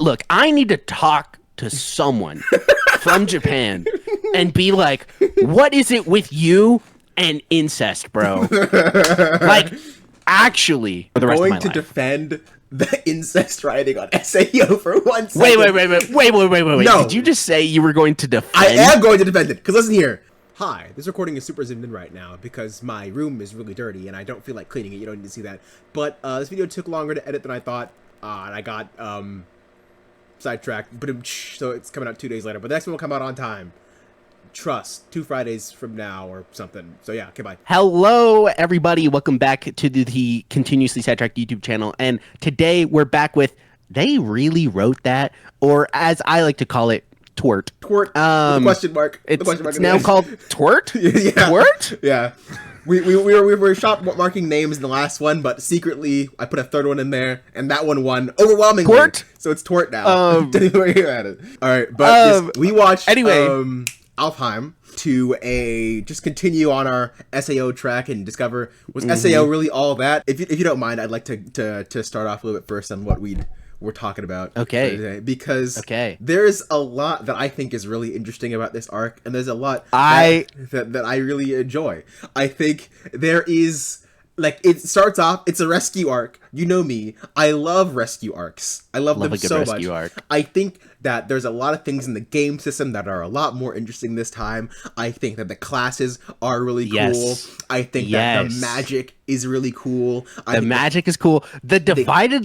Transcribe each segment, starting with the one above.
Look, I need to talk to someone from Japan and be like, what is it with you and incest, bro? Like, actually, for the rest of my Going to life. defend the incest writing on SAO for 1 second. Wait. No. Did you just say you were going to defend? I am going to defend it, because listen here. Hi, this recording is super zoomed in right now because my room is really dirty and I don't feel like cleaning it. You don't need to see that. But this video took longer to edit than I thought, and I got sidetracked. So it's coming out 2 days later. But the next one will come out on time. Trust, 2 Fridays from now or something. So yeah, okay, bye. Hello, everybody. Welcome back to the Continuously Sidetracked YouTube channel. And today we're back with They Really Wrote That, or as I like to call it, Twert. Twert. With a question mark. It's now called Twert? Yeah. Twert? Yeah. We were shop marking names in the last one, but secretly I put a third one in there, and that one won overwhelmingly. Twert? So it's Twert now. We're here at it. All right, but we watched Alfheim to just continue on our SAO track and discover, was SAO really all that? If you don't mind, I'd like to start off a little bit first on what we're talking about today, because there's a lot that I think is really interesting about this arc, and there's a lot that I really enjoy. I think there is, like, it starts off, it's a rescue arc. You know me, I love rescue arcs. I love them so much. Arc. I think that there's a lot of things in the game system that are a lot more interesting this time. I think that the classes are really cool. I think that the magic is really cool. The magic is cool. The divided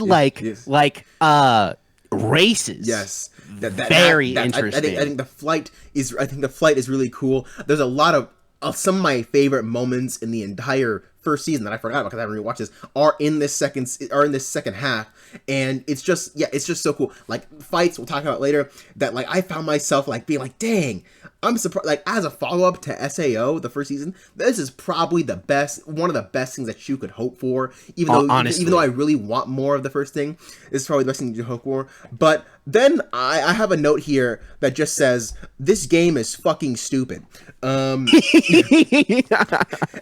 races. Yes. Very interesting. I think the flight is really cool. There's a lot of some of my favorite moments in the entire first season that I forgot about because I haven't rewatched this are in this second half, and it's just so cool. Like fights we'll talk about later that, like, I found myself like being like, dang, I'm surprised. Like, as a follow-up to SAO, the first season, this is probably one of the best things that you could hope for. Even though I really want more of the first thing, this is probably the best thing you could hope for. But then I have a note here that just says, this game is fucking stupid. And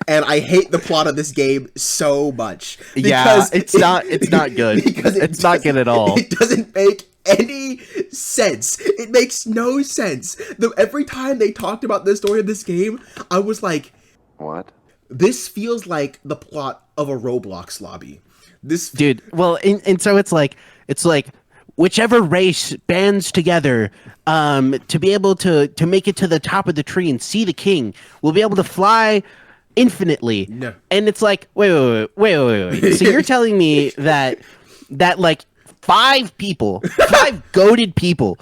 I hate the plot of this game so much. Yeah, it's not good. It's not good at all. It doesn't make any sense. It makes no sense. Every time they talked about the story of this game, I was like, what? This feels like the plot of a Roblox lobby. Dude, well, and so it's like whichever race bands together to be able to make it to the top of the tree and see the king will be able to fly infinitely. No. And it's like, wait. So you're telling me that like five goated people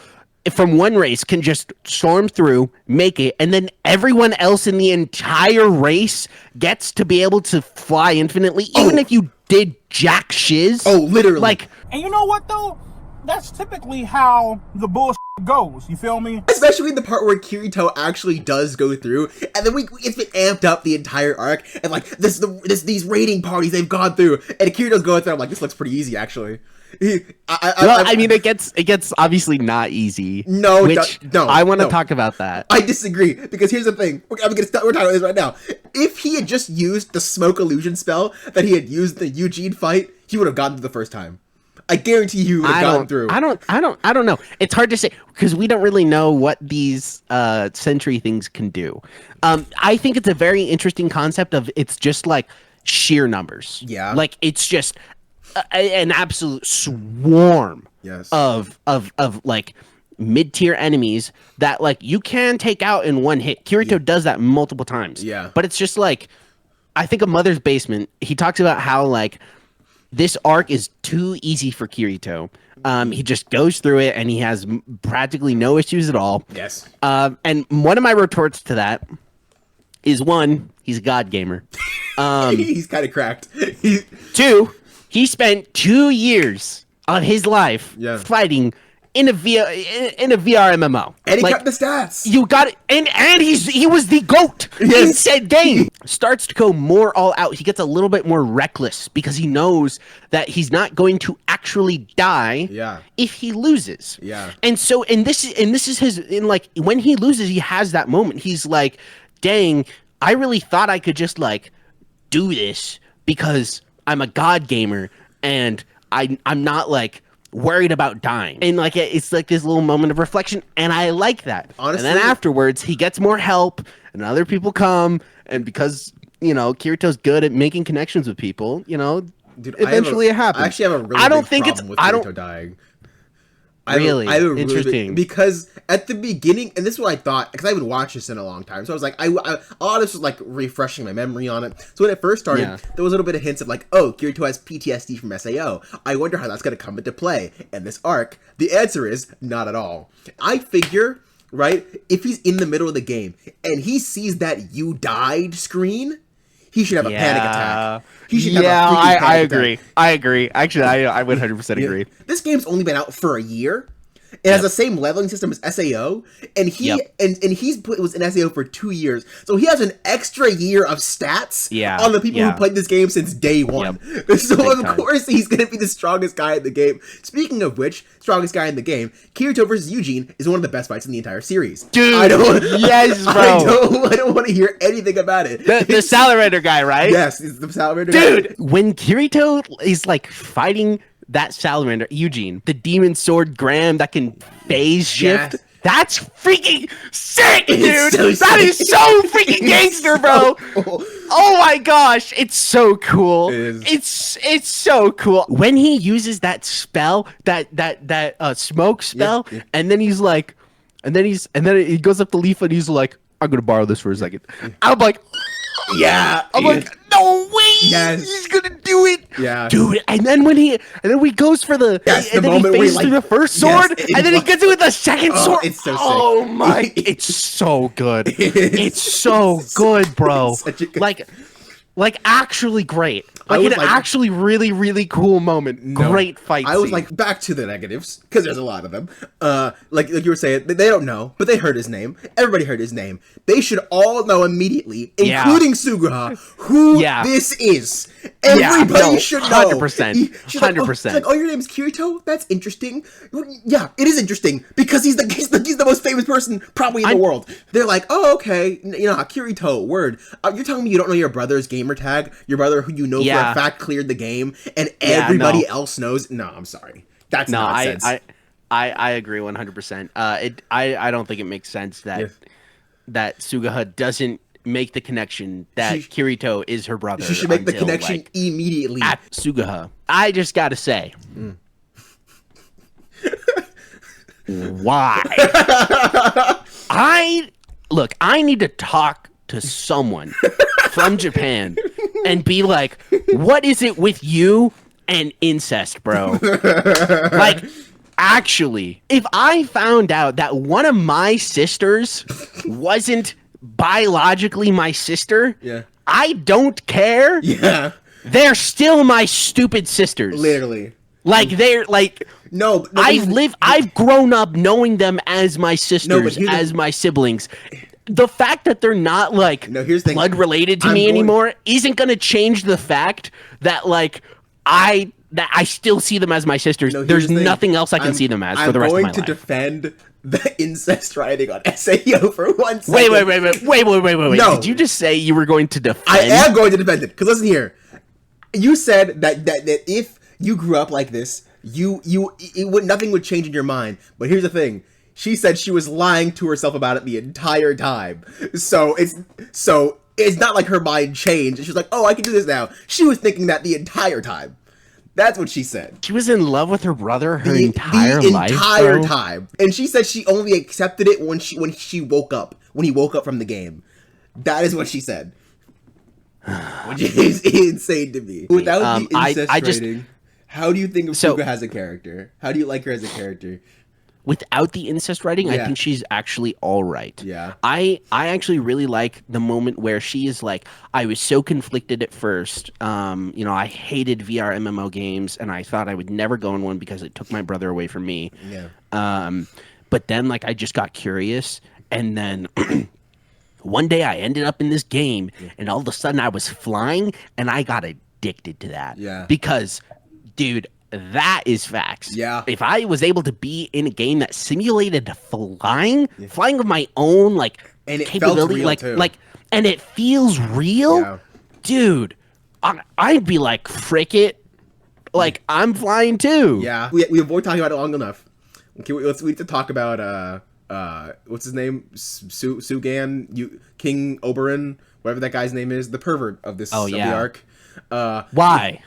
from one race can just storm through, make it, and then everyone else in the entire race gets to be able to fly infinitely, even if you did jack shiz? Oh, literally. Like, and you know what though? That's typically how the bullshit goes. You feel me? Especially the part where Kirito actually does go through, and then it's been amped up the entire arc, and like these raiding parties they've gone through, and Kirito's going through. I'm like, this looks pretty easy actually. I mean, it gets obviously not easy. No, I want to talk about that. I disagree, because here's the thing. We're talking about this right now. If he had just used the smoke illusion spell that he had used in the Eugene fight, he would have gotten through the first time. I guarantee you would have gotten through. I don't know. It's hard to say because we don't really know what these sentry things can do. I think it's a very interesting concept of it's just like sheer numbers. Yeah. Like it's just an absolute swarm of like mid-tier enemies that like you can take out in one hit. Kirito does that multiple times. Yeah. But it's just like, I think of Mother's Basement, he talks about how like this arc is too easy for Kirito. He just goes through it and he has practically no issues at all. Yes. And one of my retorts to that is, one, he's a god gamer. He's kind of cracked. Two, he spent 2 years of his life fighting in a VR MMO. And he got the stats. You got it. And he was the GOAT in said game. Starts to go more all out. He gets a little bit more reckless because he knows that he's not going to actually die if he loses. Yeah. And so this is his, like, when he loses, he has that moment. He's like, dang, I really thought I could just like do this because I'm a god gamer and I'm not like worried about dying, and like it's like this little moment of reflection, and I like that. Honestly, and then afterwards he gets more help and other people come, and because Kirito's good at making connections with people, dude, eventually it happens. I actually have a really big problem with Kirito dying. Really? I have a Interesting. because at the beginning, and this is what I thought, because I haven't watched this in a long time, so I was like, a lot of this was like refreshing my memory on it. So when it first started, there was a little bit of hints of like, oh, Kirito has PTSD from SAO. I wonder how that's going to come into play in this arc. The answer is not at all. I figure, right, if he's in the middle of the game and he sees that you died screen, he should have a panic attack. He should have a freaking panic attack. I agree. Actually, I would 100% agree. This game's only been out for a year. It has the same leveling system as SAO, and he was in SAO for 2 years, so he has an extra year of stats on the people who played this game since day one. So of course he's gonna be the strongest guy in the game. Speaking of which, strongest guy in the game, Kirito versus Eugene is one of the best fights in the entire series. Dude, yes, bro. I don't want to hear anything about it. The salamander guy, right? Yes, it's the salamander guy. Dude, when Kirito is like fighting that salamander, Eugene, the demon sword Graham that can phase shift. Yes. That's freaking sick, dude. So that is so freaking gangster, bro. Cool. Oh my gosh, it's so cool. It is. It's so cool when he uses that spell, that smoke spell, and then he's like, and then he goes up to Leaf and he's like, I'm gonna borrow this for a second. I'm like, I'm like, no way, he's gonna do it, dude. And then he goes for the, and then he phases through the first sword, and then he gets it with the second sword. It's so sick. Oh my, it's so good. It's so good, bro. Like actually great. Like actually really, really cool moment. Great fight scene. I was like, back to the negatives, because there's a lot of them. Like you were saying, they don't know, but they heard his name. Everybody heard his name. They should all know immediately, including Suguha, who this is. Everybody should know. 100%. 100%. Like, oh, your name's Kirito? That's interesting. Yeah, it is interesting, because he's the most famous person probably in the world. They're like, oh, okay, Kirito, word. You're telling me you don't know your brother's gamer tag? Your brother who you know for a fact cleared the game, and everybody else knows? No, I'm sorry. That's nonsense. I agree 100%. I don't think it makes sense that Suguha doesn't make the connection that Kirito is her brother. She should make the connection immediately. At Suguha. I just gotta say. Why? I need to talk to someone from Japan and be like, what is it with you and incest, bro? Like, actually, if I found out that one of my sisters wasn't biologically my sister, I don't care. They're still my stupid sisters. Literally. Like, they're like, no, I've grown up knowing them as my sisters, as my siblings. The fact that they're not like blood related to me anymore isn't gonna change the fact that like I still see them as my sisters. There's nothing else I can see them as for the rest of my life. I'm going to defend the incest writing on SAO for 1 second. Wait. No. Did you just say you were going to defend? I am going to defend it, because listen here. You said that if you grew up like this, nothing would change in your mind. But here's the thing. She said she was lying to herself about it the entire time. So it's not like her mind changed. She's like, oh, I can do this now. She was thinking that the entire time. That's what she said. She was in love with her brother her entire life. The entire time. And she said she only accepted it when she woke up. When he woke up from the game. That is what she said. Which is insane to me. Without the incest writing, how do you think of Suguha as a character? How do you like her as a character? Without the incest writing, I think she's actually all right. Yeah. I actually really like the moment where she is like, I was so conflicted at first. I hated VR MMO games, and I thought I would never go in one because it took my brother away from me. Yeah. But then, like, I just got curious, and then one day I ended up in this game, and all of a sudden I was flying, and I got addicted to that. Yeah. Because, dude, that is facts. Yeah. If I was able to be in a game that simulated flying with my own and it capability, felt real too. And it feels real, dude, I'd be like, frick it, Like, I'm flying too. Yeah, we avoid talking about it long enough. Okay, we need to talk about what's his name? Sugan, King Oberyn, whatever that guy's name is, the pervert of this of the arc. Why?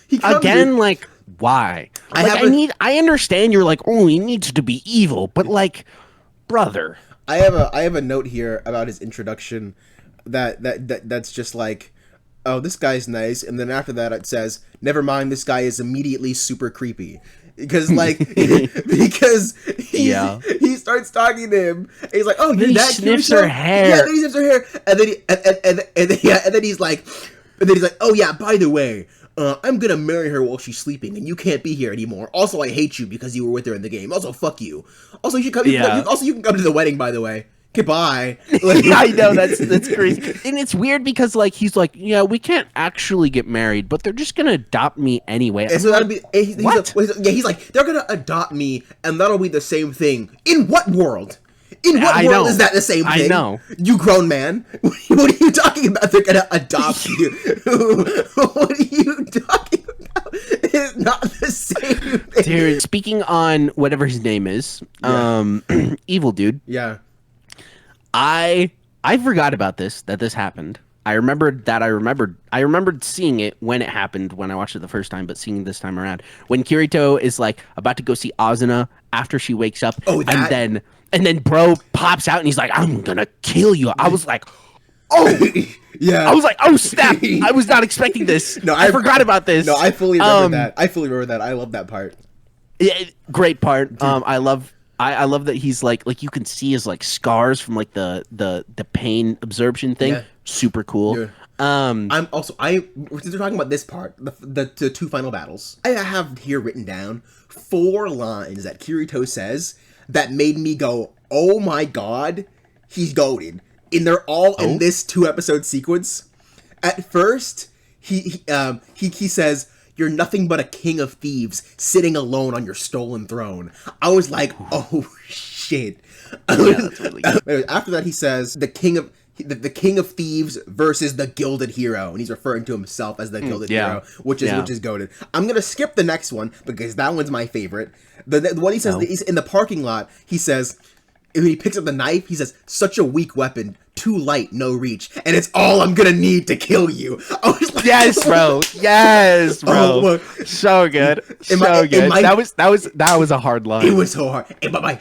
He Again, like, why? I understand you're like, oh, he needs to be evil, but like, brother. I have a note here about his introduction that's just like, oh, this guy's nice, and then after that it says, never mind, this guy is immediately super creepy. Because he starts talking to him, and he's like, "Oh, you're that cute." Sniffs her hair. Yeah, then he sniffs her hair, and then he's like, "Oh yeah, by the way, I'm gonna marry her while she's sleeping, and you can't be here anymore. Also, I hate you because you were with her in the game. Also, fuck you. Also, you should come. You can come to the wedding, by the way." Goodbye. I know that's crazy, and it's weird because like he's like, yeah, we can't actually get married, but they're just gonna adopt me anyway. And so that'll be what? He's like, they're gonna adopt me, and that'll be the same thing. In what world? In what world is that the same thing? I know. You grown man. What are you talking about? They're gonna adopt you. What are you talking about? It's not the same thing. Dude, speaking on whatever his name is, evil dude. Yeah. I forgot about that this happened. I remembered seeing it when it happened when I watched it the first time, but seeing it this time around when Kirito is like about to go see Asuna after she wakes up, and then bro pops out and he's like, "I'm gonna kill you." I was like, "Oh." Yeah. I was like, "Oh snap." I was not expecting this. No, I forgot about this. No, I fully remember that. I love that part. Yeah, great part. I love that he's like you can see his like scars from like the pain absorption thing. Yeah. Super cool. Yeah. Since we're talking about this part, the two final battles, I have here written down 4 lines that Kirito says that made me go, "Oh my god, he's goated." And they're all in this 2-episode sequence. At first, he says, "You're nothing but a king of thieves sitting alone on your stolen throne." I was like, "Oh shit!" That's really good. After that, he says, "The king of thieves versus the gilded hero," and he's referring to himself as the gilded hero, which is goated. I'm gonna skip the next one because that one's my favorite. The one he says he's in the parking lot. He says, when he picks up the knife, he says, "Such a weak weapon, too light, no reach, and it's all I'm gonna need to kill you." I was like, yes, bro. Yes, bro. So good. So good. That was a hard line. It was so hard. But my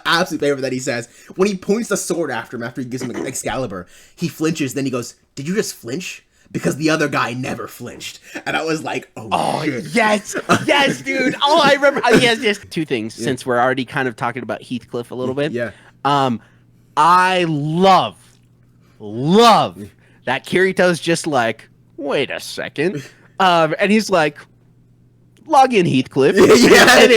absolute favorite that he says, when he points the sword after him after he gives him Excalibur, he flinches, then he goes, "Did you just flinch?" Because the other guy never flinched. And I was like, oh shit. Yes. Yes, dude. Oh, I remember. Yes. 2 things, since we're already kind of talking about Heathcliff a little bit. Yeah. I love that Kirito's just like, wait a second. And he's like, log in Heathcliff. Yeah. And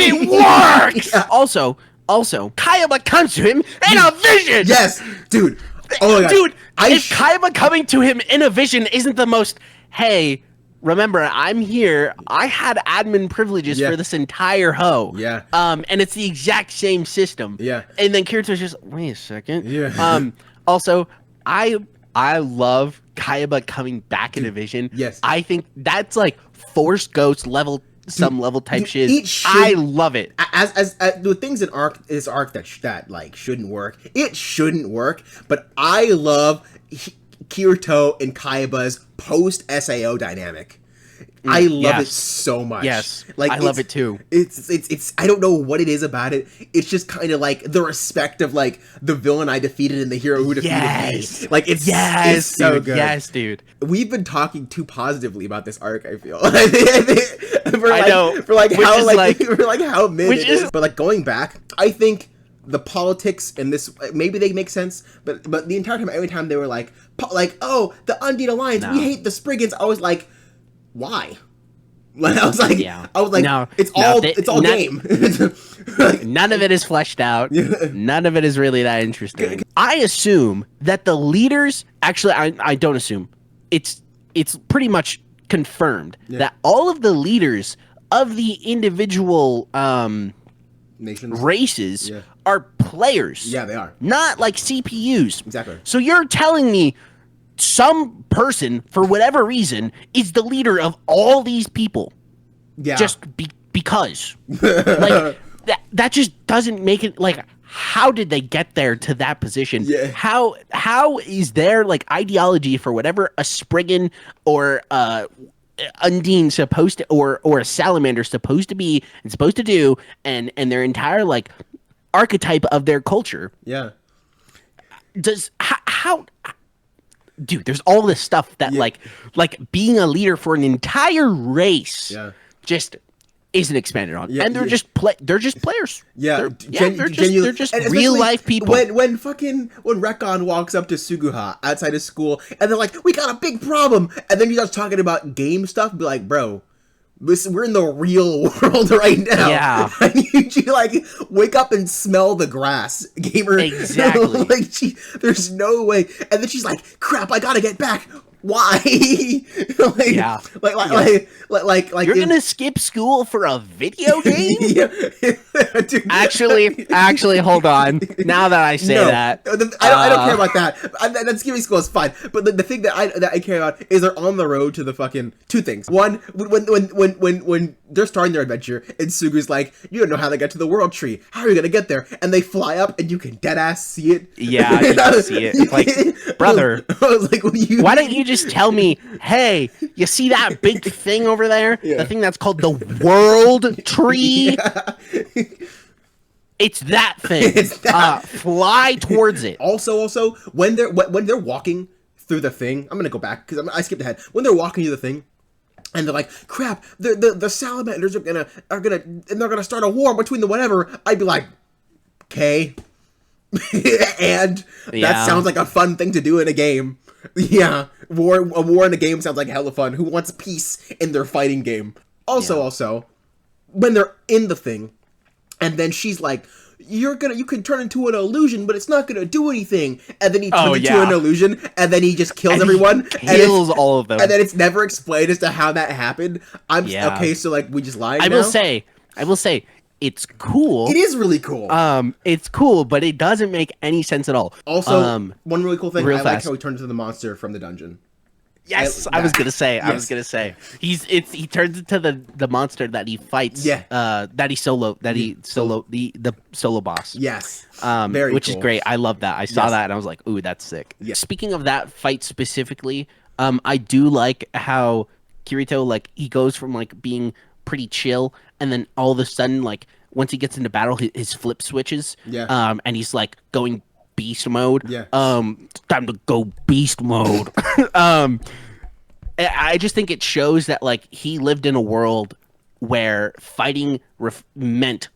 it works. Yeah. Also, Kayaba comes to him in a vision. Yes, dude. Oh my god. Dude, if Kayaba coming to him in a vision isn't the most, hey, remember, I'm here. I had admin privileges for this entire hoe. Yeah. And it's the exact same system. Yeah. And then Kirito's just, wait a second. Yeah. Also, I love Kayaba coming back in a vision. Yes. I think that's like Force Ghost level, some level type shit. I love it. As the things in this arc that like shouldn't work. It shouldn't work, but I love Kirito and Kayaba's post SAO dynamic. I love it so much. Yes, like I love it too. It's I don't know what it is about it. It's just kind of like the respect of like the villain I defeated and the hero who defeated me. Like it's so dude. good. Yes, dude. We've been talking too positively about this arc. I feel. I know. For how mid it is. But like going back, I think the politics in this, maybe they make sense, but the entire time, every time they were like, oh, the Undead Alliance, we hate the Spriggans. I was like, why? I was like, no, it's all game. None of it is fleshed out. None of it is really that interesting. I assume that the leaders, actually, I don't assume. It's pretty much confirmed that all of the leaders of the individual nations, races are players. Yeah, they are. Not like CPUs. Exactly. So you're telling me some person, for whatever reason, is the leader of all these people. Yeah. Just because. Like, that just doesn't make it, like, how did they get there to that position? Yeah. How is their, like, ideology for whatever a Spriggan or Undine supposed to, or a Salamander supposed to be and supposed to do, and their entire, like, archetype of their culture? Yeah. Does how dude, there's all this stuff that like being a leader for an entire race just isn't expanded on. And they're just they're just players. Yeah, they're just real life people. When Rekon walks up to Suguha outside of school and they're like, "We got a big problem," and then he starts talking about game stuff, be like, "Bro, we're in the real world right now. Yeah, I need you to, like, wake up and smell the grass, gamer." Exactly. Like, there's no way. And then she's like, "Crap, I gotta get back." Why? Like, you're gonna skip school for a video game? Dude, actually, hold on. Now that I say that, I don't care about that. That skipping school is fine. But the thing that I care about is they're on the road to the fucking two things. One, when they're starting their adventure, and Sugu's like, "You don't know how to get to the world tree. How are you gonna get there?" And they fly up, and you can dead ass see it. Yeah, you can see it. It's like, brother, I was like, why don't you just tell me, hey, you see that big thing over there? The thing that's called the world tree? It's that thing. Fly towards it. Also, when they're walking through the thing, I'm gonna go back because I skipped ahead. When they're walking through the thing, and they're like, "Crap, the salamanders are gonna start a war between the whatever," I'd be like, "Okay." And that sounds like a fun thing to do in a game. Yeah, a war in a game sounds like hella fun. Who wants peace in their fighting game? Also, when they're in the thing, and then she's like, you can turn into an illusion, but it's not gonna do anything. And then he turns into an illusion, and then he just kills everyone. Kills all of them. And then it's never explained as to how that happened. Okay, so like we just lied. I will say, it's cool. It is really cool. It's cool, but it doesn't make any sense at all. Also, one really cool thing, I like fast. how he turned into the monster from the dungeon. Yes, I was gonna say. He turns into the monster that he fights. Yeah. The solo boss. Yes. Which is cool. great. I love that. I saw that and I was like, ooh, that's sick. Yeah. Speaking of that fight specifically, I do like how Kirito, like, he goes from like being pretty chill, and then all of a sudden, like, once he gets into battle, his flip switches. Yeah. And he's like going beast mode. Yeah. Time to go beast mode. I just think it shows that, like, he lived in a world where fighting meant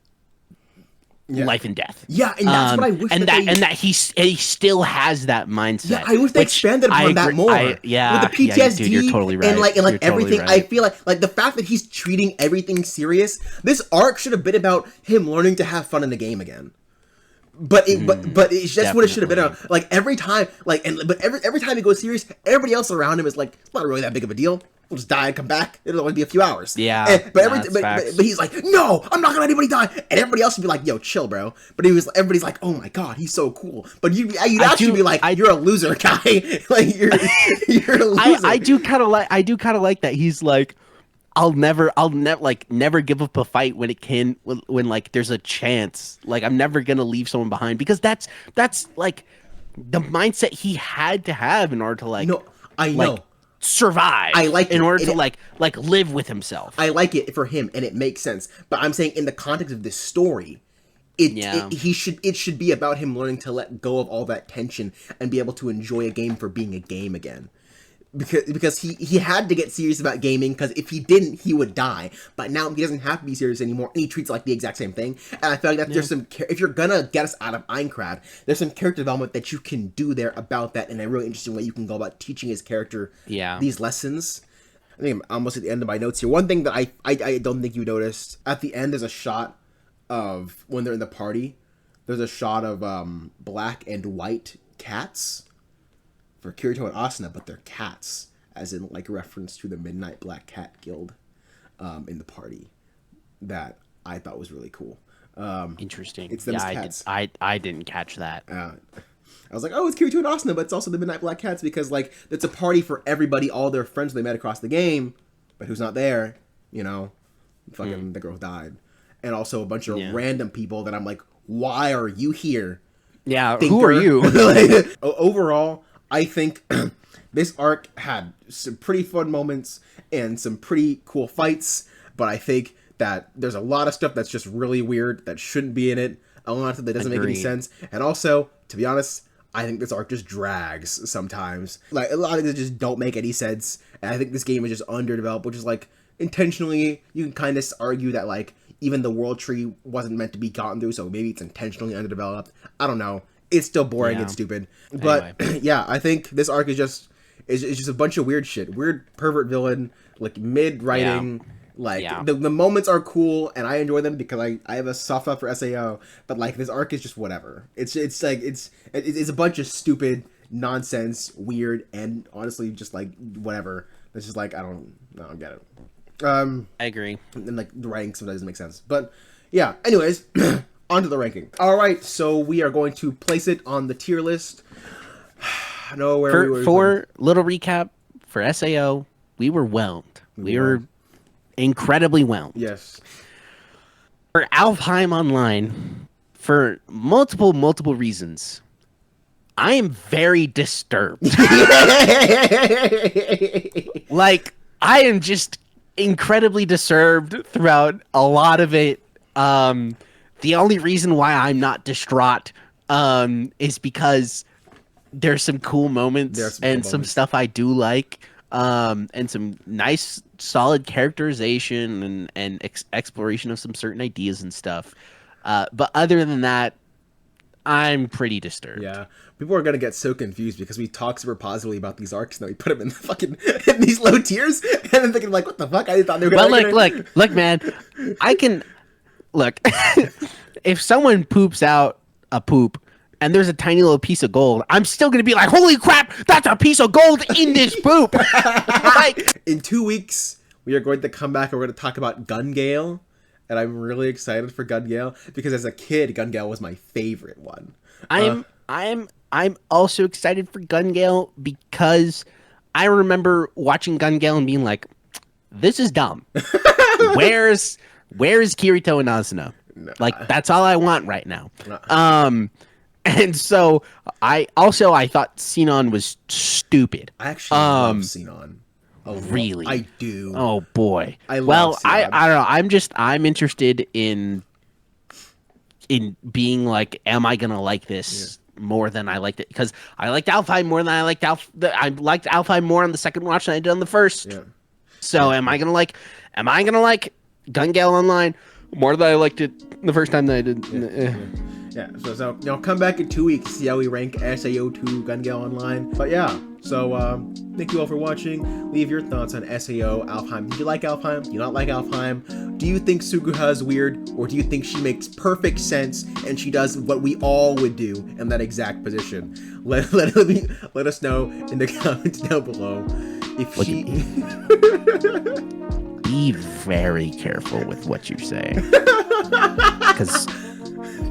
life and death. Yeah, and that's what I wish. And that he still has that mindset. Yeah, I wish they expanded upon that more. With the PTSD, dude, you're totally right. And like you're everything, totally right. I feel like the fact that he's treating everything serious. This arc should have been about him learning to have fun in the game again. But it's just what it should have been about. Like every time, every time he goes serious, everybody else around him is like, it's not really that big of a deal. We'll just die and come back. It'll only be a few hours. Yeah. But he's like, no, I'm not gonna let anybody die. And everybody else would be like, yo, chill, bro. But everybody's like, oh my god, he's so cool. But you'd actually be like, you're a loser, guy. Like you're a loser. I do kind of like that. He's like, I'll never give up a fight when like there's a chance. Like, I'm never gonna leave someone behind, because that's like the mindset he had to have in order to like. No, I know. Like, survive. I like in it. order to like live with himself. I like it for him, and it makes sense. But I'm saying in the context of this story, it should be about him learning to let go of all that tension and be able to enjoy a game for being a game again. Because he had to get serious about gaming, because if he didn't, he would die. But now he doesn't have to be serious anymore, and he treats it like the exact same thing. And I feel like that there's some, if you're gonna get us out of Minecraft, there's some character development that you can do there about that in a really interesting way. You can go about teaching his character these lessons. I think I'm almost at the end of my notes here. One thing that I don't think you noticed, at the end there's a shot of, when they're in the party, there's a shot of black and white cats for Kirito and Asuna, but they're cats, as in like reference to the Midnight Black Cat Guild in the party, that I thought was really cool. Interesting. It's them cats. I didn't catch that. I was like, oh, it's Kirito and Asuna, but it's also the Midnight Black Cats because, like, it's a party for everybody, all their friends they met across the game, but who's not there, you know? Fucking the girl who died. And also a bunch of random people that I'm like, why are you here? Yeah, Thinker? who are you? Like, overall, I think this arc had some pretty fun moments and some pretty cool fights, but I think that there's a lot of stuff that's just really weird that shouldn't be in it. A lot of stuff that doesn't make any sense. And also, to be honest, I think this arc just drags sometimes. Like, a lot of it just don't make any sense. And I think this game is just underdeveloped, which is like, intentionally, you can kind of argue that, like, even the world tree wasn't meant to be gotten through, so maybe it's intentionally underdeveloped. I don't know. It's still boring and stupid. But, yeah, I think this arc is just a bunch of weird shit. Weird pervert villain, like, mid-writing. Like, the moments are cool, and I enjoy them because I have a soft spot for SAO, but, like, this arc is just whatever. It's a bunch of stupid nonsense, weird, and honestly just, like, whatever. It's just like, I don't get it. I agree. And, like, the writing sometimes doesn't make sense. But, yeah, anyways, on to the ranking. Alright, so we are going to place it on the tier list. For little recap, for SAO, we were whelmed. We were incredibly whelmed. Yes. For Alfheim Online, for multiple reasons, I am very disturbed. Like, I am just incredibly disturbed throughout a lot of it. The only reason why I'm not distraught is because there's some cool moments some stuff I do like, and some nice solid characterization and exploration of some certain ideas and stuff. But other than that, I'm pretty disturbed. Yeah, people are gonna get so confused because we talk super positively about these arcs, and then we put them in the fucking in these low tiers, and then thinking like, what the fuck? I thought they were gonna. Well, look, man, I can look. If someone poops out a poop and there's a tiny little piece of gold, I'm still gonna be like, holy crap, that's a piece of gold in this poop. Like, in 2 weeks, we are going to come back and we're going to talk about Gun Gale. And I'm really excited for Gun Gale because as a kid, Gun Gale was my favorite one. I'm also excited for Gun Gale because I remember watching Gun Gale and being like, this is dumb. Where's Kirito and Asuna? No. Like, that's all I want right now. No. And so I thought Sinon was stupid. I actually love Sinon. Oh, really? I do. Oh boy. I don't know. I'm interested in being like, am I gonna like this more than I liked it? Because I liked Alfheim more than I liked Alfheim more on the second watch than I did on the first. Yeah. So am I gonna like Gun Gale Online more than I liked it the first time that I did? Yeah, so come back in 2 weeks, see how we rank SAO2 Gun Gale Online. But yeah, so thank you all for watching. Leave your thoughts on SAO Alfheim. Did you like Alfheim? Do you not like Alfheim? Do you think Suguha is weird, or do you think she makes perfect sense and she does what we all would do in that exact position? Let us know in the comments down below. If she be very careful with what you say, because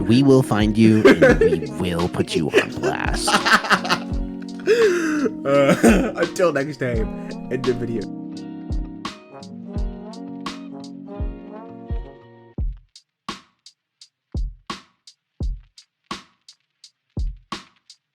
we will find you and we will put you on blast. Until next time, end the video.